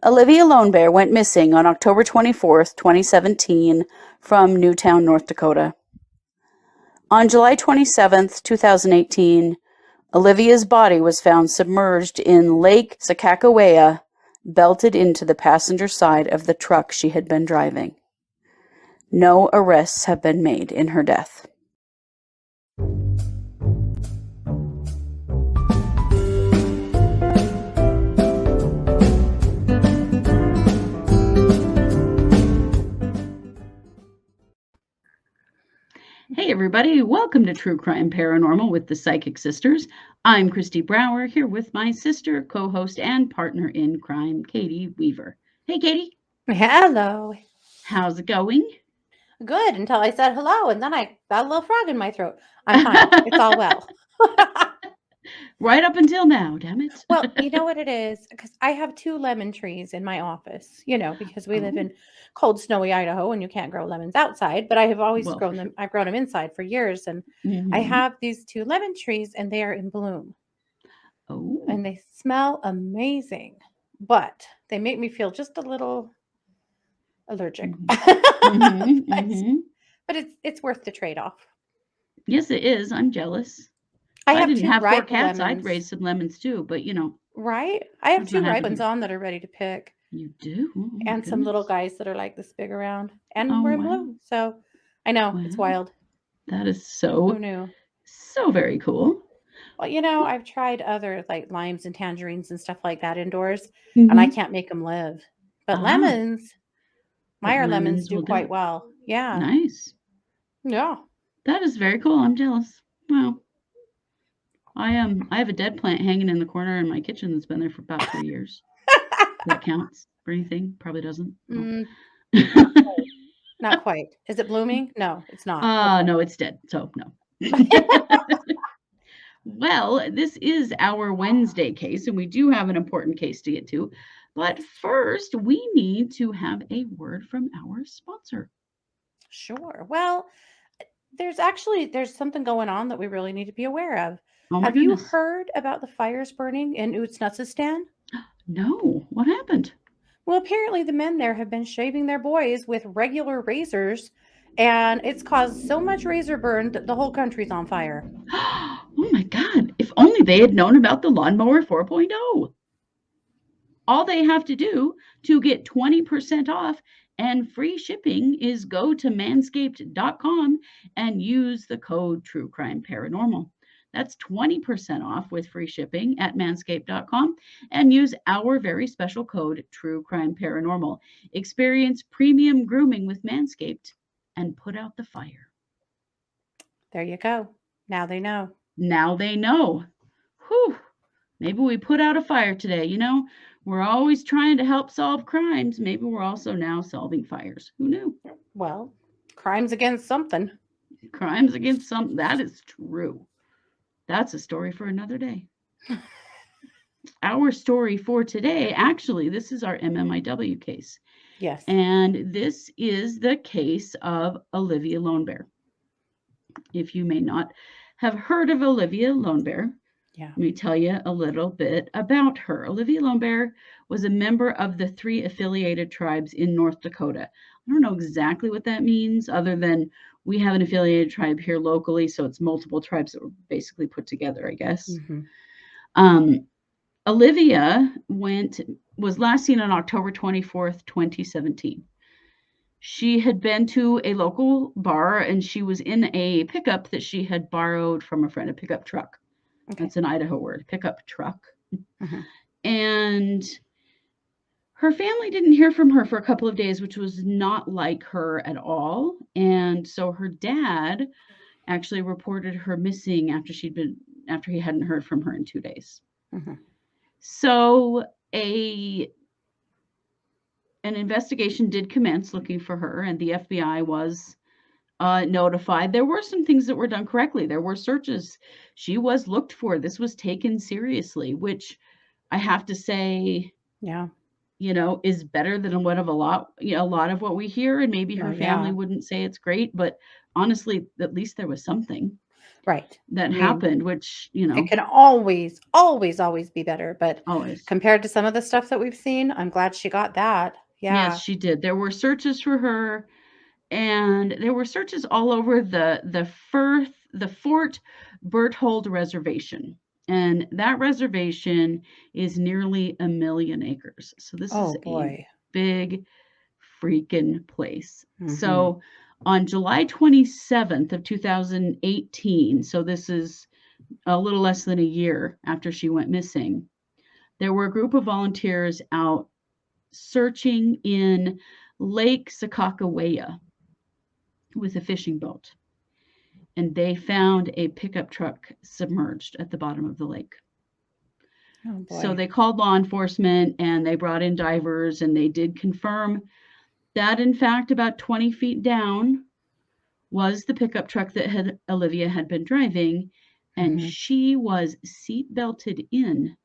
Olivia Lone Bear went missing on October 24th, 2017 from Newtown, North Dakota. On July 27th, 2018, Olivia's body was found submerged in Lake Sakakawea, belted into the passenger side of the truck she had been driving. No arrests have been made in her death. Hey everybody, welcome to True Crime Paranormal with the Psychic Sisters. I'm Christy Brower, here with my sister, co-host, and partner in crime, Katie Weaver. Hey Katie. Hello. How's it going? Good, until I said hello, and then I got a little frog in my throat. I'm fine. It's all well. Right up until now, damn it. Well, you know what it is? Because I have 2 lemon trees in my office, because we live in cold, snowy Idaho and you can't grow lemons outside, but I have always grown them. I've grown them inside for years, and I have these 2 lemon trees and they are in bloom. Oh. And they smell amazing, but they make me feel just a little allergic. But it's worth the trade-off. Yes, it is. I'm jealous. I didn't have 4 cats, lemons. I'd raise some lemons too, but Right? I have 2 ripe ones on that are ready to pick. You do? Oh, and some little guys that are like this big around. And we're in bloom. So I know, it's wild. That is so Who knew? So very cool. Well, I've tried other like limes and tangerines and stuff like that indoors, and I can't make them live. But lemons, Meyer lemons do quite well. Yeah. Nice. Yeah. That is very cool. I'm jealous. Wow. I have a dead plant hanging in the corner in my kitchen that's been there for about 3 years. That counts for anything? Probably doesn't. No. Not quite. Is it blooming? No, it's not. No, it's dead. So no. Well, this is our Wednesday case, and we do have an important case to get to. But first, we need to have a word from our sponsor. Sure. Well, there's something going on that we really need to be aware of. Oh, have you heard about the fires burning in Utsnutsistan? No. What happened? Well, apparently the men there have been shaving their boys with regular razors, and it's caused so much razor burn that the whole country's on fire. Oh my God. If only they had known about the Lawnmower 4.0. All they have to do to get 20% off and free shipping is go to manscaped.com and use the code TrueCrimeParanormal. That's 20% off with free shipping at manscaped.com and use our very special code TrueCrimeParanormal. Experience premium grooming with Manscaped and put out the fire. There you go. Now they know. Now they know. Whew. Maybe we put out a fire today. We're always trying to help solve crimes. Maybe we're also now solving fires. Who knew? Well, crimes against something. Crimes against something. That is true. That's a story for another day. Our story for today, actually, this is our MMIW case. Yes. And this is the case of Olivia Lone Bear. If you may not have heard of Olivia Lone Bear, let me tell you a little bit about her. Olivia Lone Bear was a member of the 3 affiliated tribes in North Dakota. I don't know exactly what that means, other than we have an affiliated tribe here locally, so it's multiple tribes that were basically put together, I guess. Olivia was last seen on October 24th, 2017. She had been to a local bar, and she was in a pickup that she had borrowed from a friend, a pickup truck. Okay. That's an Idaho word, pickup truck. And her family didn't hear from her for a couple of days, which was not like her at all. And so her dad actually reported her missing after he hadn't heard from her in 2 days. So an investigation did commence looking for her, and the FBI was notified. There were some things that were done correctly. There were searches. She was looked for. This was taken seriously, which I have to say, is better than a lot of what we hear. And maybe her family wouldn't say it's great, but honestly, at least there was something. Right. that I mean, happened, which, it can always, always, always be better. But always. compared to some of the stuff that we've seen, I'm glad she got that. Yes, Yeah. she did. There were searches for her, and there were searches all over the Fort Berthold Reservation. And that reservation is nearly 1 million acres. So this is Oh a boy. big freaking place. Mm-hmm. So on July 27th of 2018, so this is a little less than a year after she went missing, there were a group of volunteers out searching in Lake Sakakawea with a fishing boat, and they found a pickup truck submerged at the bottom of the lake. Oh So boy. they called law enforcement and they brought in divers, and they did confirm that, in fact, about 20 feet down was the pickup truck that Olivia had been driving, and Mm-hmm. she was seat belted in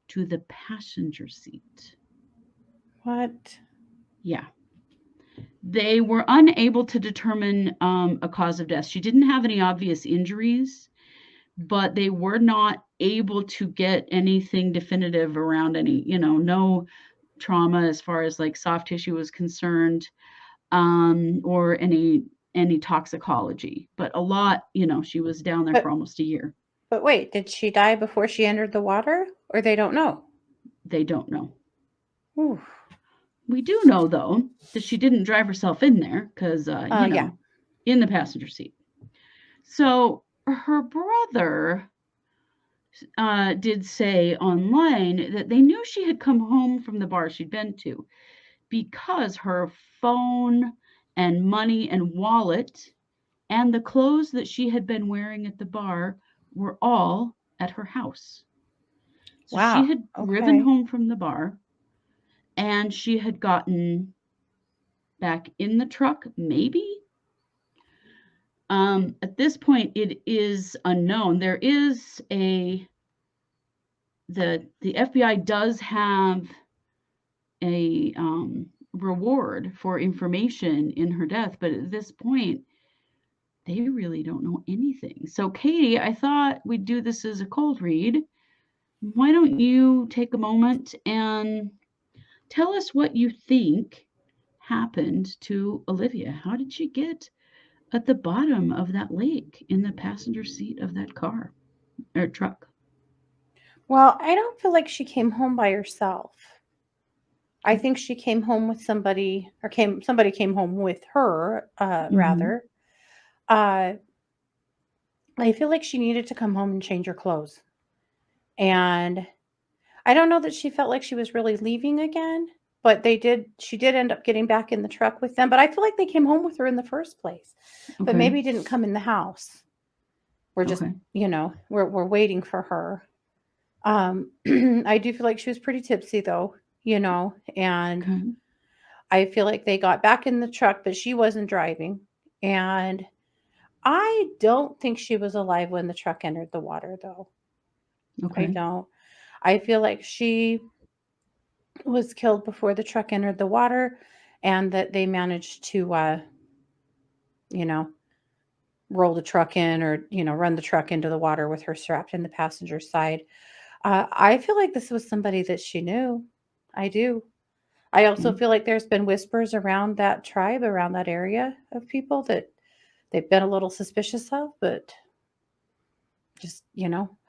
to the passenger seat. What? Yeah. They were unable to determine a cause of death. She didn't have any obvious injuries, but they were not able to get anything definitive around any, no trauma as far as like soft tissue was concerned, or any toxicology. But a lot, she was down there for But almost a year. but wait, did she die before she entered the water, or they don't know? They don't know. Ooh. We do know, though, that she didn't drive herself in there because, Yeah. in the passenger seat. So her brother did say online that they knew she had come home from the bar she'd been to because her phone and money and wallet and the clothes that she had been wearing at the bar were all at her house. So she Wow. had driven Okay. home from the bar, and she had gotten back in the truck, maybe. At this point, it is unknown. There is the FBI does have a reward for information in her death, but at this point, they really don't know anything. So, Katie, I thought we'd do this as a cold read. Why don't you take a moment and tell us what you think happened to Olivia? How did she get at the bottom of that lake in the passenger seat of that car or truck? Well, I don't feel like she came home by herself. I Okay. think she came home with somebody, or somebody came home with her, Mm-hmm. rather. Uh, I feel like she needed to come home and change her clothes. And I don't know that she felt like she was really leaving again, but she did end up getting back in the truck with them. But I feel like they came home with her in the first place, but Okay. maybe didn't come in the house. We're just, Okay. we're waiting for her. I do feel like she was pretty tipsy though, and Okay. I feel like they got back in the truck, but she wasn't driving. And I don't think she was alive when the truck entered the water, though. I Okay. don't. I feel like she was killed before the truck entered the water, and that they managed to, you know, roll the truck in, or, run the truck into the water with her strapped in the passenger side. I feel like this was somebody that she knew. I do. I also Okay. feel like there's been whispers around that tribe, around that area of people that they've been a little suspicious of, but just,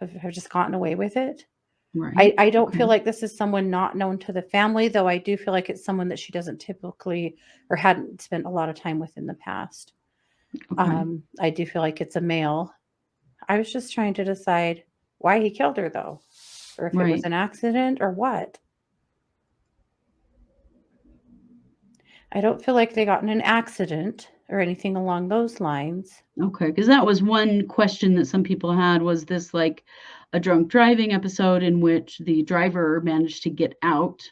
have just gotten away with it. Right. I don't Okay. feel like this is someone not known to the family, though I do feel like it's someone that she doesn't typically, or hadn't spent a lot of time with in the past. Okay. I do feel like it's a male. I was just trying to decide why he killed her, though, or if it was Right. an accident or what. I don't feel like they got in an accident or anything along those lines. Okay. Because that was one question that some people had, was this like a drunk driving episode in which the driver managed to get out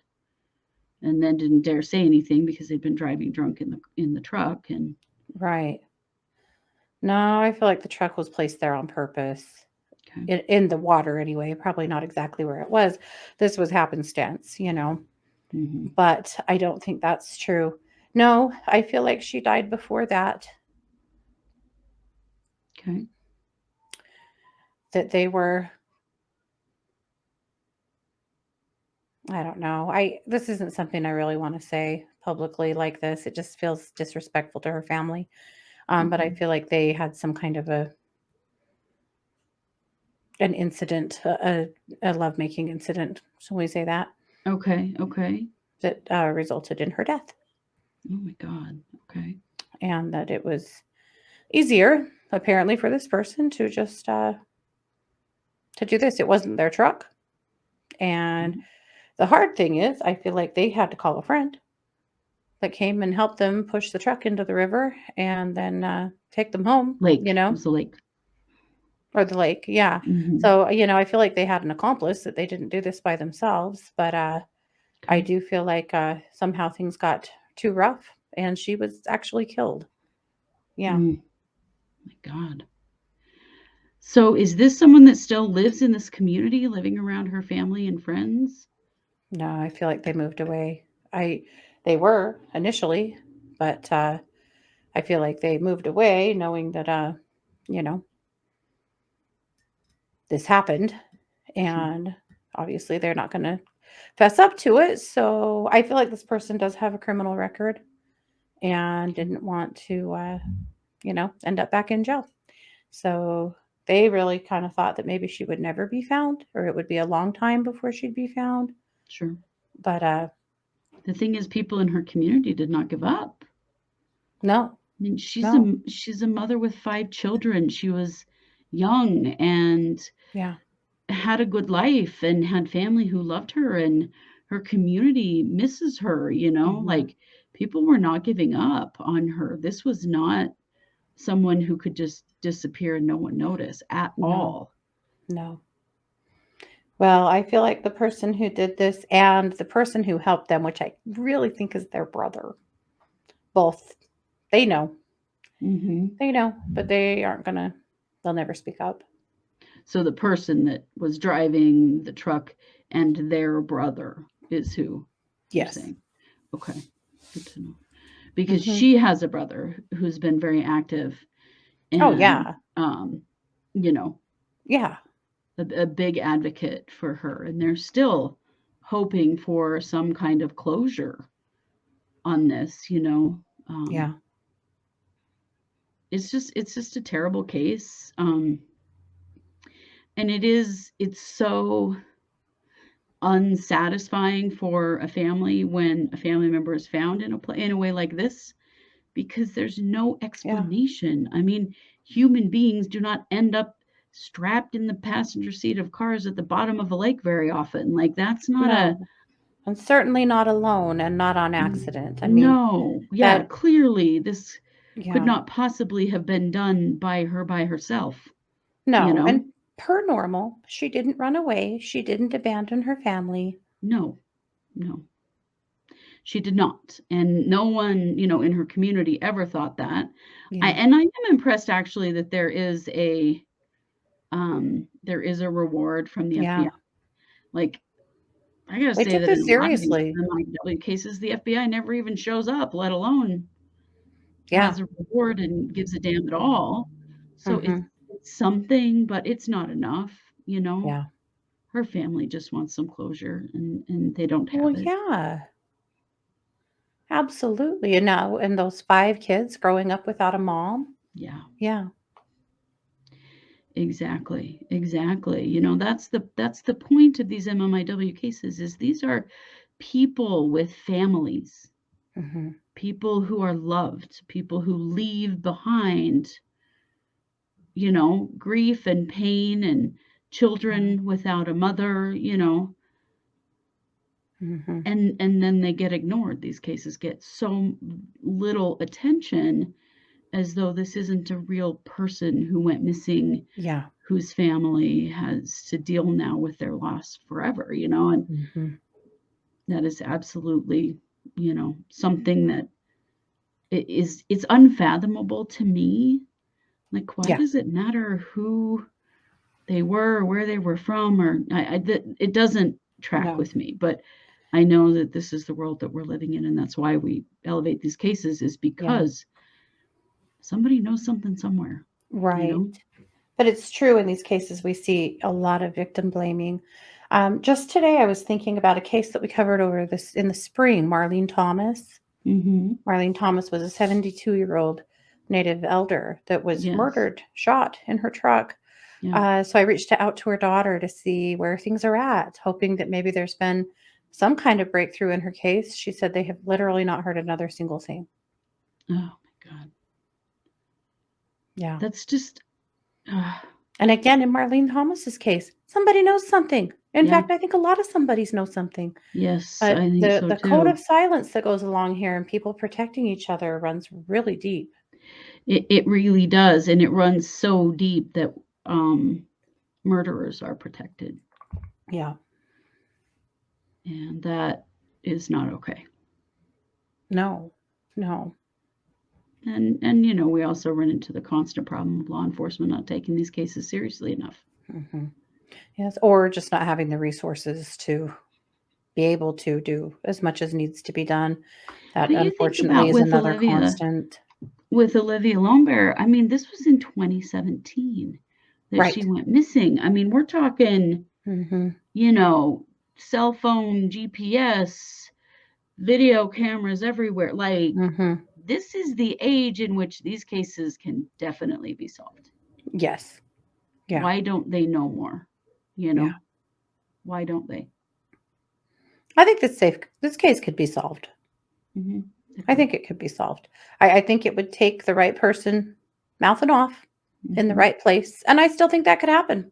and then didn't dare say anything because they'd been driving drunk in the truck, and Right. No, I feel like the truck was placed there on purpose. okay. In the water anyway, probably not exactly where it was. This was happenstance. Mm-hmm. But I don't think that's true. No, I feel like she died before that. Okay. that they were, I don't know. This isn't something I really want to say publicly like this. It just feels disrespectful to her family. But I Okay. feel like they had some kind of an incident, a lovemaking incident. Shall we say that? Okay. Okay. That resulted in her death, Oh my God. Okay. and that it was easier apparently for this person to just to do this. It wasn't their truck, and Mm. the hard thing is, I feel like they had to call a friend that came and helped them push the truck into the river and then take them home, Lake. It was the lake. or the lake. Yeah. Hmm. So, I feel like they had an accomplice, that they didn't do this by themselves. But I Okay. do feel like somehow things got too rough and she was actually killed. Yeah. Mm, my God. So is this someone that still lives in this community, living around her family and friends? No, I feel like they moved away. They were initially, but I feel like they moved away knowing that, you know, this happened, Sure. and obviously they're not going to fess up to it. So I feel like this person does have a criminal record and Okay. didn't want to, end up back in jail. So they really kind of thought that maybe she would never be found, or it would be a long time before she'd be found. Sure. But The thing is, people in her community did not give up. no, I mean, she's no, a mother with 5 children. She was young and yeah, had a good life and had family who loved her, and her community misses her, hmm, like people were not giving up on her. This was not someone who could just disappear and no one notice at no, all. no. Well, I feel like the person who did this and the person who helped them, which I really think is their brother, both, they know, Hmm. but they aren't gonna, they'll never speak up. So the person that was driving the truck and their brother is who you're Yes. saying. Okay, good to know. Because Hmm. she has a brother who's been very active Oh, and, yeah. you know, Yeah. a big advocate for her. And they're still hoping for some kind of closure on this. Yeah. It's just a terrible case. And it's so unsatisfying for a family when a family member is found in a way like this, because there's no Yeah. explanation. I mean, human beings do not end up strapped in the passenger seat of cars at the bottom of a lake very often. Like, that's not a No. And certainly not alone and not on accident. I mean, no. Yeah, that, clearly this could yeah. not possibly have been done by her by herself, you No. know? And per normal, she didn't run away. She didn't abandon her family. No, no. She did not, and no one, in her community ever thought that. Yeah. I am impressed actually that there is a reward from the Yeah. FBI. Like, I gotta They say took that in this a lot of these seriously. MMIW cases, the FBI never even shows up, let alone Yeah. has a reward and gives a damn at all. So it's Hmm. it's something, but it's not enough. Yeah. Her family just wants some closure, and they don't Well, have it. yeah. Absolutely. And now, and those 5 kids growing up without a mom. Yeah. Yeah. Exactly, exactly. That's the point of these MMIW cases is these are people with families, Hmm. people who are loved, people who leave behind, grief and pain and Yeah. children without a mother. Hmm. And then they get ignored. These cases get so little attention, as though this isn't a real person who went missing, Yeah. whose family has to deal now with their loss forever. And Hmm. that is absolutely, something that it's unfathomable to me. Like, why Yeah. does it matter who they were or where they were from? Or it doesn't track No. with me. But I know that this is the world that we're living in, and that's why we elevate these cases, is Yeah. because somebody knows something somewhere, you Right. know? But it's true in these cases, we see a lot of victim blaming. Just today, I was thinking about a case that we covered over this in the spring, Marlene Thomas. Mm-hmm. Marlene Thomas was a 72-year-old Native elder that was Yes. murdered, shot in her truck. Yeah. So I reached out to her daughter to see where things are at, hoping that maybe there's been some kind of breakthrough in her case. She said they have literally not heard another single thing. Oh my God. Yeah. That's just. And again, in Marlene Thomas's case, somebody knows something. In Yeah. fact, I think a lot of somebodies know something. Yes, But I think the so the code too. of silence that goes along here and people protecting each other runs really deep. It really does, and it runs so deep that murderers are protected, Yeah. and that is not okay. No. No. And you know, we also run into the constant problem of law enforcement not taking these cases seriously enough. Hmm. Yes, or just not having the resources to be able to do as much as needs to be done. That But you think unfortunately about is another constant. with Olivia Lone Bear, I mean, this was in 2017 that she Right. went missing. I mean, we're talking, Hmm. you know, cell phone, GPS, video cameras everywhere. Like, Hmm. this is the age in which these cases can definitely be solved. Yes. Yeah. Why don't they know more? You Yeah. know, why don't they? I think this case could be solved. Mm-hmm. I think it could be solved. I think it would take the right person mouthing off in the Mm-hmm. right place. And I still think that could happen.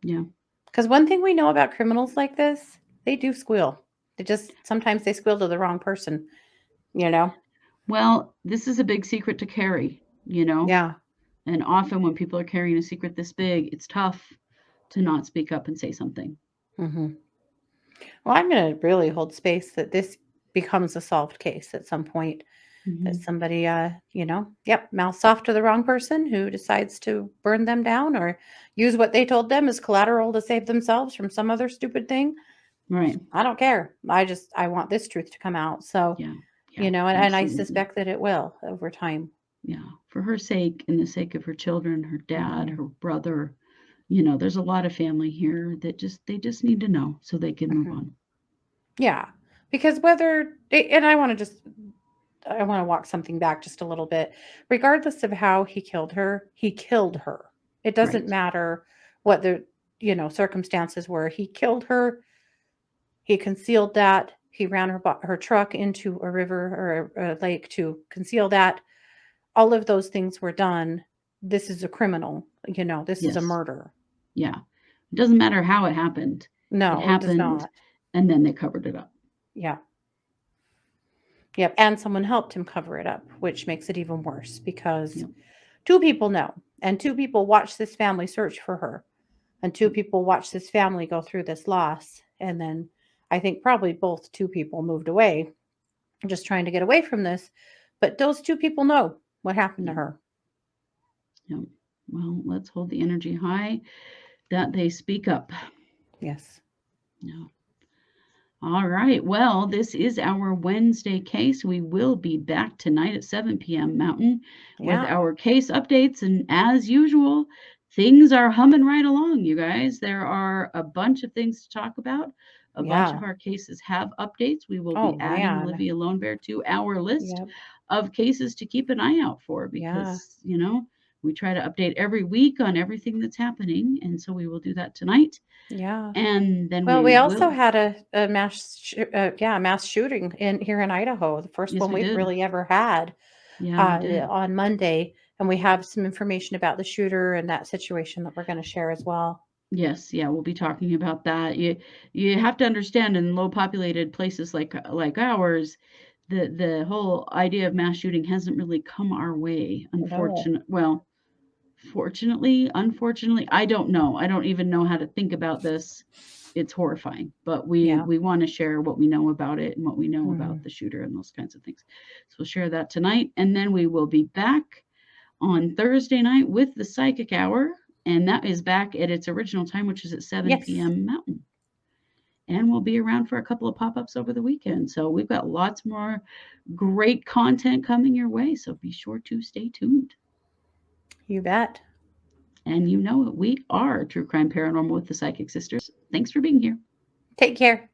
Yeah. Because one thing we know about criminals like this, they do squeal. They just sometimes they squeal to the wrong person, you know? Well, this is a big secret to carry, you know, Yeah. and often when people are carrying a secret this big, it's tough to not speak up and say something. Hmm. Well, I'm going to really hold space that this becomes a solved case at some point. That Mm-hmm. somebody, yep, mouths off to the wrong person who decides to burn them down or use what they told them as collateral to save themselves from some other stupid thing. Right. I don't care. I want this truth to come out. So, Yeah. Yeah. and I Absolutely. suspect that it will over time. Yeah. For her sake and the sake of her children, her dad, Hmm. her brother, you know, there's a lot of family here that they just need to know so they can move Hmm. on. Yeah. Because and I want to walk something back just a little bit. Regardless of how he killed her, he killed her. It doesn't Right. matter what the, circumstances were. He killed her. He concealed that. He ran her truck into a river or a lake to conceal that. All of those things were done. This is a criminal. This is a Yes. murder. Yeah. It doesn't matter how it happened. It No, it does happened not. and then they covered it up. Yeah. Yep. And someone helped him cover it up, which makes it even worse because Yep. two people know, and two people watched this family search for her, and two Yep. people watched this family go through this loss. And then I think probably both two people moved away, just trying to get away from this. But those two people know what happened to Yep. her. Yep. Well, let's hold the energy high that they speak up. Yes. Yeah. All right. Well, this is our Wednesday case. We will be back tonight at 7 p.m. Mountain with Yeah. our case updates. And as usual, things are humming right along, you guys. There are a bunch of things to talk about. A bunch of Yeah. our cases have updates. We will Oh be adding man. Olivia Lone Bear to our list Yep. of cases to keep an eye out for Yeah. because, you know, we try to update every week on everything that's happening. And so we will do that tonight. Yeah. And then Well, we we also will. had a mass shooting in here in Idaho, the first Yes, one we we've did. really ever had Yeah, we did. on Monday, and we have some information about the shooter and that situation that we're going to share as well. Yes, yeah, we'll be talking about that. You have to understand in low populated places like ours, the whole idea of mass shooting hasn't really come our way. No. Fortunately, unfortunately, I don't know. I don't even know how to think about this. It's horrifying, but we Yeah. we want to share what we know about it and what we know Hmm. about the shooter and those kinds of things. So we'll share that tonight, and then we will be back on Thursday night with the Psychic Hour, and that is back at its original time, which is at 7 Yes. p.m. Mountain. And we'll be around for a couple of pop ups over the weekend. So we've got lots more great content coming your way. So be sure to stay tuned. You bet. And you know it, we are True Crime Paranormal with the Psychic Sisters. Thanks for being here. Take care.